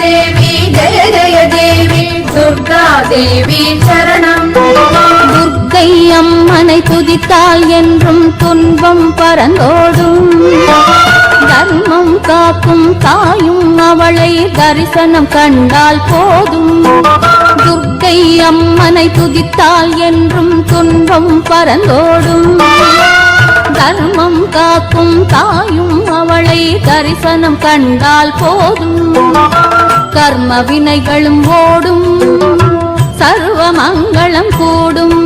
தேவி ஜெய ஜெய தேவி துர்கா தேவி சரணம். துர்க்கை அம்மனை துதித்தால் என்றும் துன்பம் பறந்தோடும். தர்மம் காக்கும் தாயும் அவளை தரிசனம் கண்டால் போதும். துர்க்கை அம்மனை துதித்தால் என்றும் துன்பம் பறந்தோடும். தர்மம் காக்கும் தாயும் அவளை தரிசனம் கண்டால் போதும். கர்ம வினைகளும் ஓடும், சர்வ மங்களம் கூடும்.